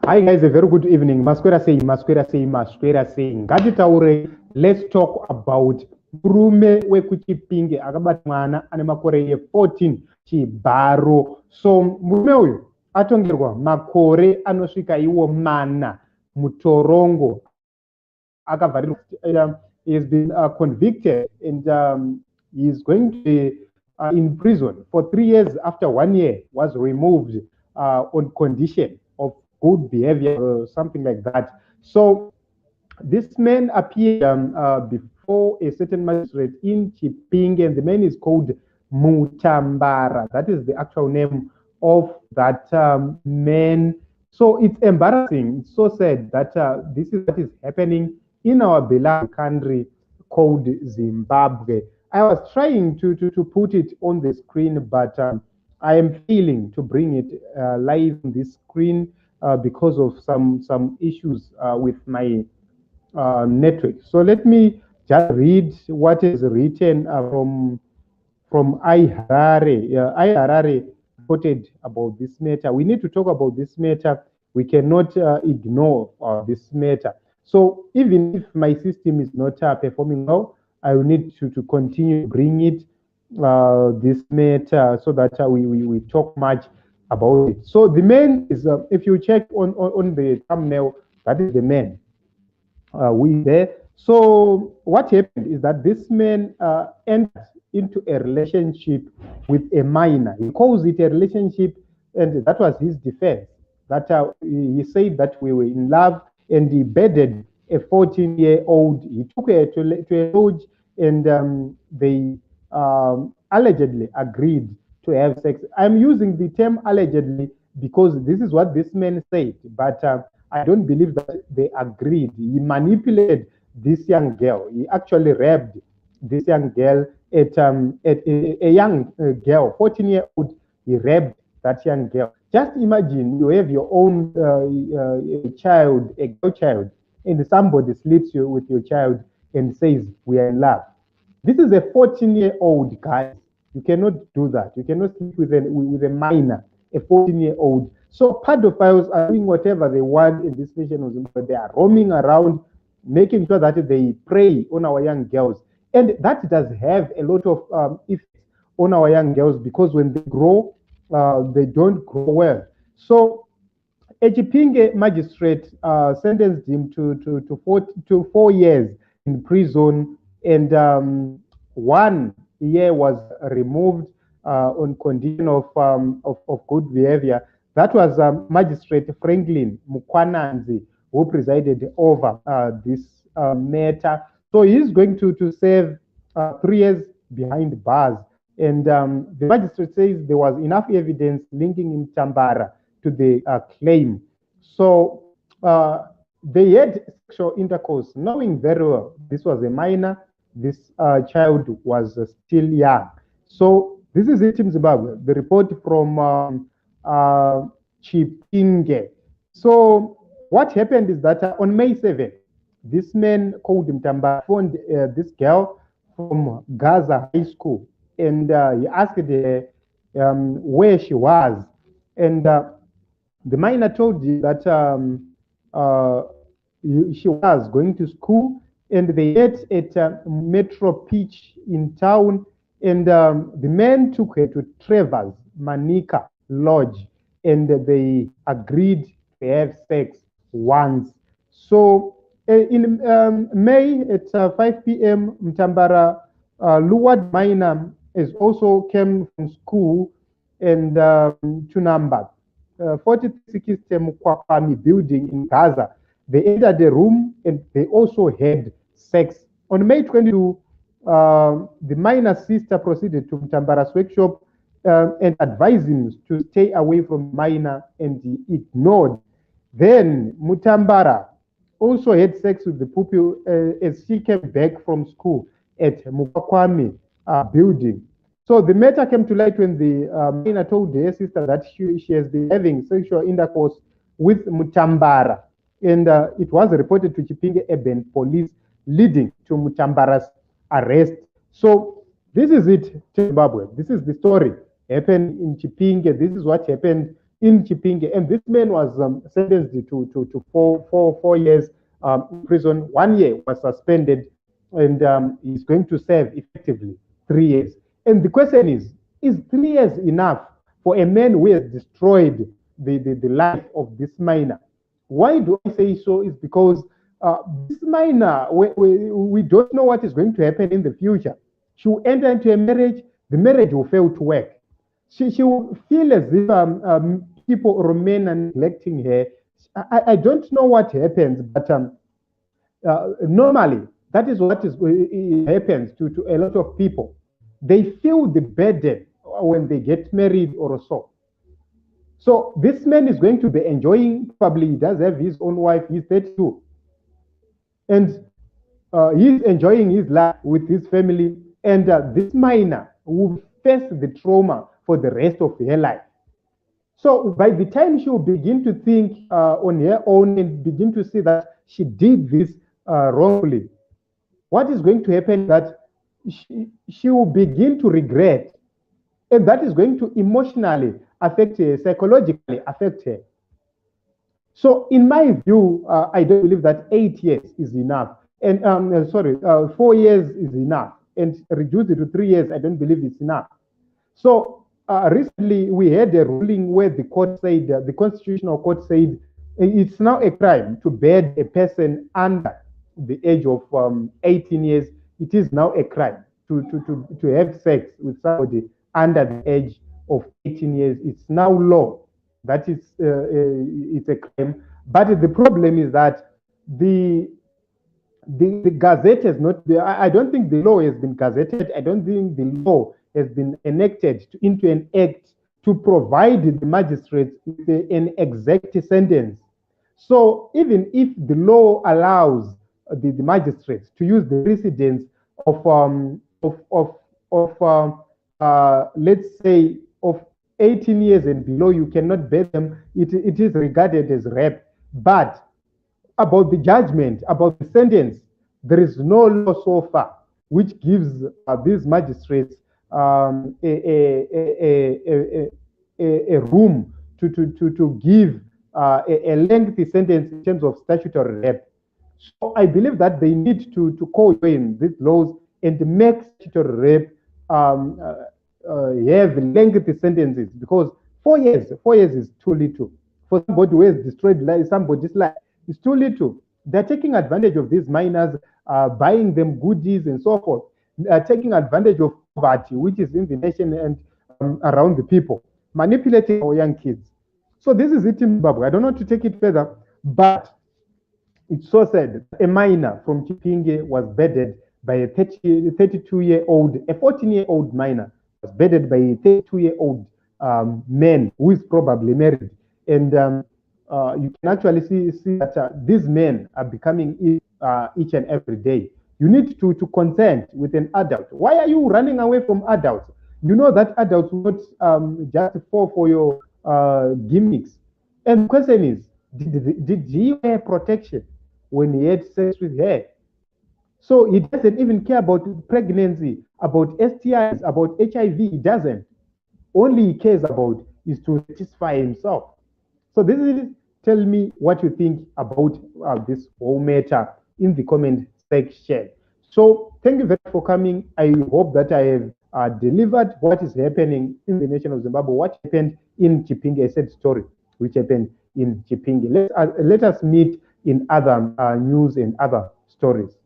Hi guys, a very good evening. Masquera say, Ngati let's talk about murume wekuchipinge akabata mwana ane makore 14 chibharo. So murume uyu atongerwa makore anosvika iwo mana mutorongo. He has been convicted and he is going to be in prison for 3 years. After 1 year was removed on condition of good behavior or something like that. So this man appeared before a certain magistrate in Chipinge, and the man is called Mutambara. That is the actual name of that man. So it's embarrassing. It's so sad that this is what is happening in our beloved country called Zimbabwe. I was trying to put it on the screen, but I am failing to bring it live on this screen because of some issues with my network. So let me just read what is written from iHarare. iHarare reported about this matter. We need to talk about this matter. We cannot ignore this matter. So even if my system is not performing well, I will need to continue bring it this matter so that we talk much about it. So the man is, if you check on the thumbnail, that is the man. We there. So what happened is that this man entered into a relationship with a minor. He calls it a relationship, and that was his defense. That he said that we were in love, and he bedded a 14-year-old. He took her to a lodge, and they allegedly agreed to have sex. I'm using the term allegedly because this is what this man said, but I don't believe that they agreed. He manipulated this young girl. He actually raped this young girl at a young girl, 14-year-old. He raped that young girl. Just imagine you have your own child, a girl child, and somebody sleeps with your child and says, we are in love. This is a 14-year-old guy. You cannot do that. You cannot sleep with a minor, a 14-year-old. So pedophiles are doing whatever they want in this nation, but they are roaming around, making sure that they prey on our young girls. And that does have a lot of effects on our young girls because when they grow, they don't grow well. So a Chipinge magistrate sentenced him to 4 years in prison, and 1 year was removed on condition of good behavior. That was Magistrate Franklin Mukwananzi who presided over this matter. So he's going to serve 3 years behind bars. And the magistrate says there was enough evidence linking Mutambara to the claim. So they had sexual intercourse, knowing very well this was a minor, this child was still young. So this is it in Zimbabwe, the report from Chipinge. So what happened is that on May 7th, this man called Mutambara phoned this girl from Gaza High School, and he asked her where she was, and the minor told you that she was going to school, and they met at Metro Pitch in town, and the man took her to Trevor's Manica Lodge, and they agreed to have sex once. So in May at 5 p.m., Mutambara lured minor is also came from school and to number 46 Mukwakwami building in Gaza. They entered the room and they also had sex. On May 22, the minor sister proceeded to Mutambara's workshop and advised him to stay away from minor, and he ignored. Then Mutambara also had sex with the pupil as she came back from school at Mukwakwami building. So the matter came to light when the minor told her sister that she has been having sexual intercourse with Mutambara, and it was reported to Chipinge Urban Police, leading to Mutambara's arrest. So this is it, Zimbabwe. This is the story happened in Chipinge. This is what happened in Chipinge, and this man was sentenced to 4 years in prison. 1 year was suspended, and he's going to serve effectively 3 years. And the question is 3 years enough for a man who has destroyed the life of this minor? Why do I say so? Is because this minor, we don't know what is going to happen in the future. She will enter into a marriage, the marriage will fail to work. She will feel as if people remain neglecting her. I don't know what happens, but normally that is what happens to a lot of people. They feel the burden when they get married or so. So this man is going to be enjoying, probably he does have his own wife, he's 32. And he's enjoying his life with his family. And this minor will face the trauma for the rest of her life. So by the time she will begin to think on her own and begin to see that she did this wrongly, what is going to happen is that she will begin to regret. And that is going to emotionally affect her, psychologically affect her. So in my view, I don't believe that 8 years is enough. And 4 years is enough. And reduce it to 3 years, I don't believe it's enough. So recently we had a ruling where the court said, the Constitutional Court said, it's now a crime to bed a person under the age of 18 years. It is now a crime to have sex with somebody under the age of 18 years. It's now law. That is, it's a crime. But the problem is that the Gazette has not, I don't think the law has been gazetted. I don't think the law has been enacted into an act to provide the magistrates with an exact sentence. So even if the law allows the magistrates to use the precedence let's say of 18 years and below, you cannot bear them. It is regarded as rape. But about the judgment, about the sentence, there is no law so far which gives these magistrates a room to give a lengthy sentence in terms of statutory rape. So I believe that they need to co-join these laws and make statutory rape have lengthy sentences, because 4 years is too little. For somebody who has destroyed somebody's life, it's too little. They're taking advantage of these minors, buying them goodies and so forth. Taking advantage of poverty, which is in the nation and around the people, manipulating our young kids. So this is it in Zimbabwe. I don't know to take it further, but it's so sad. A minor from Chipinge was bedded by a 32-year-old, a 14-year-old minor was bedded by a 32-year-old man who is probably married. And you can actually see that these men are becoming each and every day. You need to consent with an adult. Why are you running away from adults? You know that adults will not just fall for your gimmicks. And the question is, did he wear protection when he had sex with her? So he doesn't even care about pregnancy, about STIs, about HIV. He doesn't. All he cares about is to satisfy himself. So this is, tell me what you think about this whole matter in the comment section. So thank you very much for coming. I hope that I have delivered what is happening in the nation of Zimbabwe, what happened in Chipinge, a sad story which happened in Chipinge. Let us meet in other news and other stories.